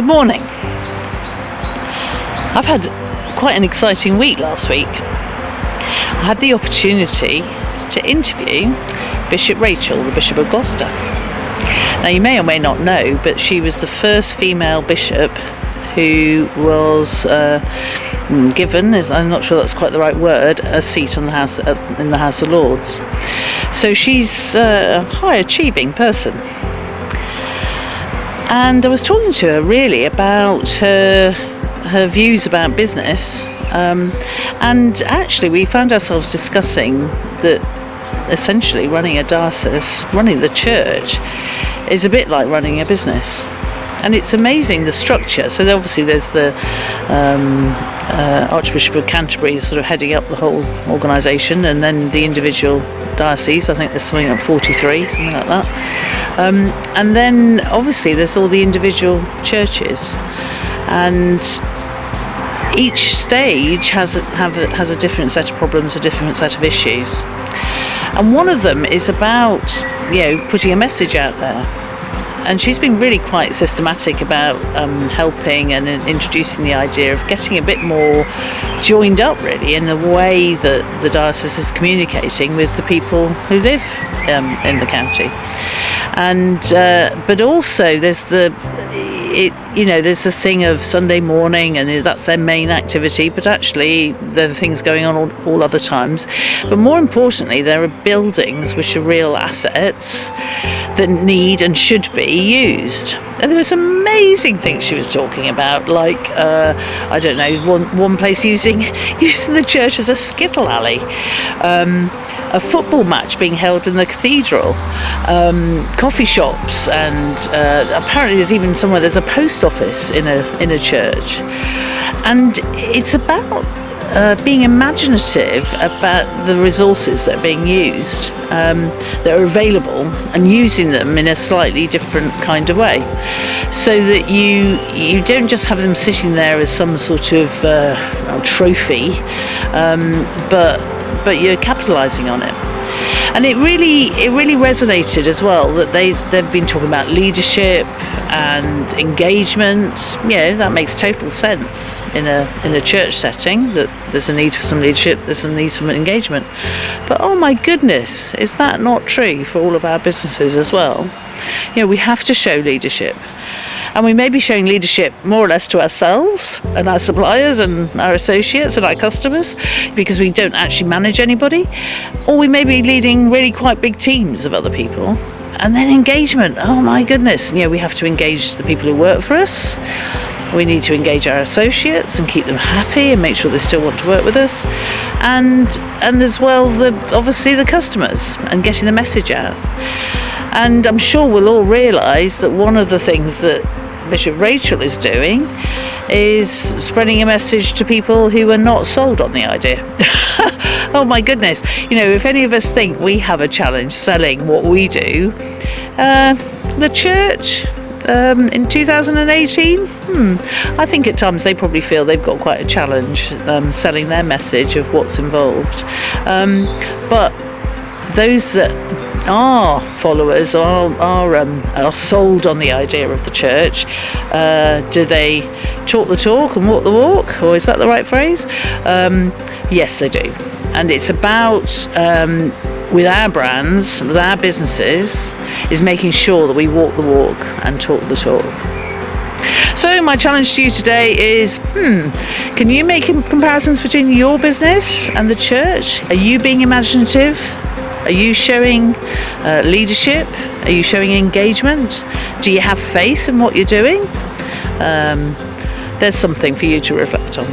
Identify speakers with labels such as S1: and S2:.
S1: morning. I've had quite an exciting week last week. I had the opportunity to interview Bishop Rachel, the Bishop of Gloucester. Now you may or may not know, but she was the first female bishop who was given, I'm not sure that's quite the right word, a seat on the House in the House of Lords. So she's a high achieving person. And I was talking to her really about her views about business, and actually we found ourselves discussing that essentially running a diocese, running the church, is a bit like running a business. And it's amazing the structure. So obviously there's the Archbishop of Canterbury sort of heading up the whole organisation, and then the individual dioceses, I think there's something like 43, something like that. And then obviously there's all the individual churches, and each stage has a different set of problems, a different set of issues. And one of them is about, putting a message out there. And she's been really quite systematic about helping and introducing the idea of getting a bit more joined up really in the way that the diocese is communicating with the people who live in the county. And but also there's the thing of Sunday morning, and that's their main activity, but actually there are things going on all other times. But more importantly, there are buildings which are real assets that need and should be used. And there were some amazing things she was talking about, like one place using the church as a skittle alley, a football match being held in the cathedral, coffee shops, and apparently there's even somewhere there's a post office in a church. And it's about being imaginative about the resources that are being used, that are available, and using them in a slightly different kind of way, so that you don't just have them sitting there as some sort of trophy, but you're capitalising on it. And it really resonated as well that they've been talking about leadership and engagement. That makes total sense in a church setting, that there's a need for some leadership, there's a need for some engagement. But oh my goodness, is that not true for all of our businesses as well? We have to show leadership. And we may be showing leadership more or less to ourselves and our suppliers and our associates and our customers, because we don't actually manage anybody. Or we may be leading really quite big teams of other people. And then engagement. Oh my goodness. We have to engage the people who work for us. We need to engage our associates and keep them happy and make sure they still want to work with us. And as well, obviously the customers, and getting the message out. And I'm sure we'll all realise that one of the things that Bishop Rachel is doing is spreading a message to people who are not sold on the idea. Oh my goodness. If any of us think we have a challenge selling what we do, the church in 2018, I think at times they probably feel they've got quite a challenge selling their message of what's involved. But those that are followers are sold on the idea of the church. Do they talk the talk and walk the walk? Or is that the right phrase? Yes, they do. And it's about, with our brands, with our businesses, is making sure that we walk the walk and talk the talk. So my challenge to you today is, can you make comparisons between your business and the church? Are you being imaginative? Are you showing leadership? Are you showing engagement? Do you have faith in what you're doing? There's something for you to reflect on.